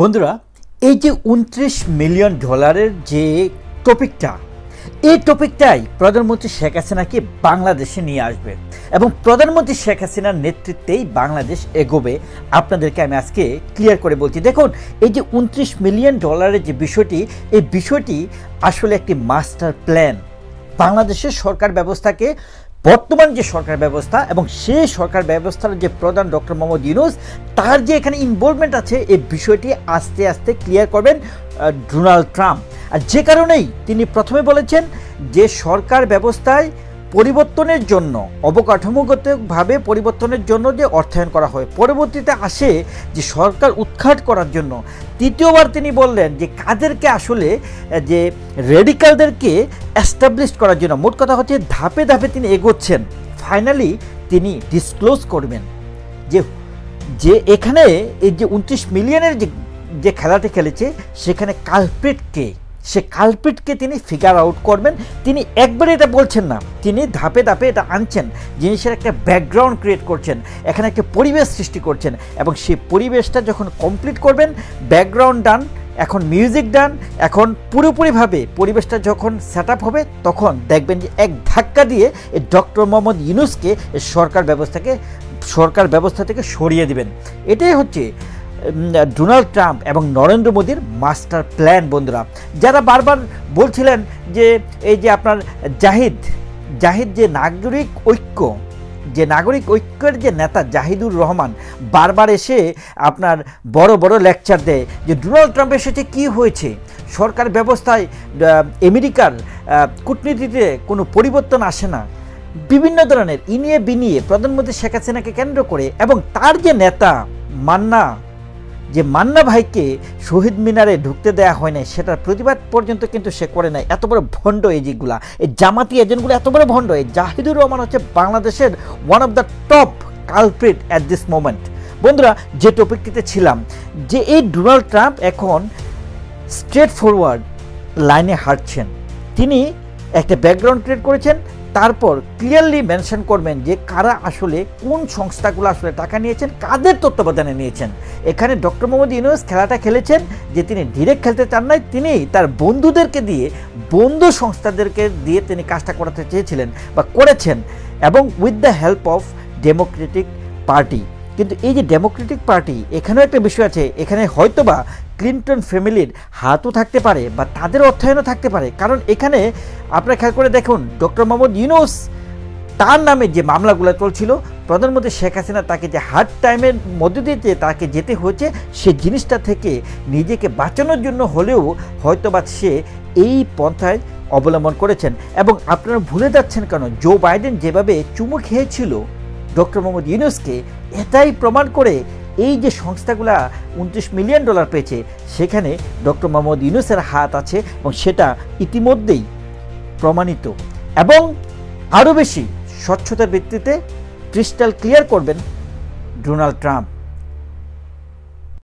বন্ধুরা, এই যে 29 মিলিয়ন ডলারের যে টপিকটা, এই টপিকটাই প্রধানমন্ত্রী শেখ হাসিনাকে বাংলাদেশে নিয়ে আসবে এবং প্রধানমন্ত্রী শেখ হাসিনার নেতৃত্বেই বাংলাদেশ এগোবে। আপনাদেরকে আমি আজকে ক্লিয়ার করে বলছি। দেখুন, এই যে 29 মিলিয়ন ডলারের যে বিষয়টি, এই বিষয়টি আসলে একটি মাস্টার প্ল্যান। বাংলাদেশের সরকার ব্যবস্থাকে, বর্তমান যে সরকার ব্যবস্থা এবং সেই সরকার ব্যবস্থার যে প্রধান ডক্টর মোহাম্মদ ইউনূস, তার যে এখানে ইনভলভমেন্ট আছে, এই বিষয়টি আস্তে আস্তে ক্লিয়ার করবেন ডোনাল্ড ট্রাম্প। আর যে কারণেই তিনি প্রথমে বলেছেন যে সরকার ব্যবস্থায় পরিবর্তনের জন্য, অবকাঠামোগতভাবে পরিবর্তনের জন্য যে অর্থায়ন করা হয়, পরবর্তীতে আসে যে সরকার উৎখাট করার জন্য। তৃতীয়বার তিনি বললেন যে কাদেরকে আসলে যে রেডিক্যালদেরকে এস্টাবলিশ করার জন্য। মোট কথা হচ্ছে ধাপে ধাপে তিনি এগোচ্ছেন। ফাইনালি তিনি ডিসক্লোজ করবেন যে এখানে এই যে 29 মিলিয়নের যে খেলাটি খেলেছে, সেখানে কালপ্রিট কে, সে কালপ্রিটকে তিনি ফিগার আউট করবেন। তিনি একবারে এটা বলছেন না, তিনি ধাপে ধাপে এটা আনছেন, জিনিসের একটা ব্যাকগ্রাউন্ড ক্রিয়েট করছেন, এখানে একটা পরিবেশ সৃষ্টি করছেন এবং সেই পরিবেশটা যখন কমপ্লিট করবেন, ব্যাকগ্রাউন্ড ডান, এখন মিউজিক ডান, এখন পুরোপুরিভাবে পরিবেশটা যখন সেট আপ হবে, তখন দেখবেন যে এক ধাক্কা দিয়ে এই ডক্টর মোহাম্মদ ইউনূসকে সরকার ব্যবস্থা থেকে সরিয়ে দিবেন। এটাই হচ্ছে ডোনাল্ড ট্রাম্প এবং নরেন্দ্র মোদীর মাস্টার প্ল্যান। বন্ধুরা, যারা বারবার বলছিলেন যে এই যে আপনার জাহিদ যে নাগরিক ঐক্যের যে নেতা জাহিদুর রহমান, বারবার এসে আপনার বড় বড় লেকচার দেয় যে ডোনাল্ড ট্রাম্প এসেছে কি হয়েছে, সরকার ব্যবস্থায় আমেরিকার কূটনীতিতে কোনো পরিবর্তন আসে না। বিভিন্ন ধরনের ইনিয়ে বিনিয়ে প্রধানমন্ত্রী শেখ হাসিনাকে কেন্দ্র করে এবং তার যে নেতা মান্না ভাইকে শহীদ মিনারে ঢুকতে দেওয়া হয় নাই, সেটার প্রতিবাদ পর্যন্ত কিন্তু সে করে নাই। এত বড় ভণ্ড এজিগুলা, এই জামাতি এজেন্টগুলো এত বড় ভণ্ড। এই জাহিদুর রহমান হচ্ছে বাংলাদেশের one of the top culprit at this moment. বন্ধুরা, যে টপিকটিতে ছিলাম, যে এই ডোনাল্ড ট্রাম্প এখন স্ট্রেট ফরওয়ার্ড লাইনে হাঁটছেন। তিনি একটা ব্যাকগ্রাউন্ড ক্রিয়েট করেছেন, তারপর ক্লিয়ারলি মেনশন করবেন যে কারা আসলে, কোন সংস্থাগুলো আসলে টাকা নিয়েছেন, কাদের তত্ত্বাবধানে নিয়েছেন। এখানে ডক্টর মোহাম্মদ ইউনূস খেলাটা খেলেছেন যে তিনি ডিরেক্ট খেলতে চান নাই, তিনি তার বন্ধুদেরকে দিয়ে, বন্ধু সংস্থাদেরকে দিয়ে তিনি কাজটা করাতে চেয়েছিলেন বা করেছেন, এবং with the help of Democratic party. কিন্তু এই যে ডেমোক্রেটিক পার্টি, এখানেও একটা বিষয় আছে, এখানে হয়তোবা ক্লিন্টন ফ্যামিলির হাতও থাকতে পারে বা তাদের অর্থায়নও থাকতে পারে। কারণ এখানে আপনারা খেয়াল করে দেখুন, ডক্টর মোহাম্মদ ইউনূস, তার নামে যে মামলাগুলো চলছিল, প্রধানমন্ত্রী শেখ হাসিনা তাকে যে হার্ড টাইমের মধ্যে দিয়ে তাকে যেতে হয়েছে, সে জিনিসটা থেকে নিজেকে বাঁচানোর জন্য হলেও হয়তোবা সে এই পন্থায় অবলম্বন করেছেন। এবং আপনারা ভুলে যাচ্ছেন কেন, জো বাইডেন যেভাবে চুমু খেয়েছিল ডক্টর মোহাম্মদ ইউনূসকে, এটাই প্রমাণ করে এই যে সংস্থাগুলা 29 মিলিয়ন ডলার পেয়েছে, সেখানে ডক্টর মোহাম্মদ ইউনূসের হাত আছে এবং সেটা ইতিমধ্যেই প্রমাণিত। এবং আরও বেশি স্বচ্ছতার ভিত্তিতে ক্রিস্টাল ক্লিয়ার করবেন ডোনাল্ড ট্রাম্প।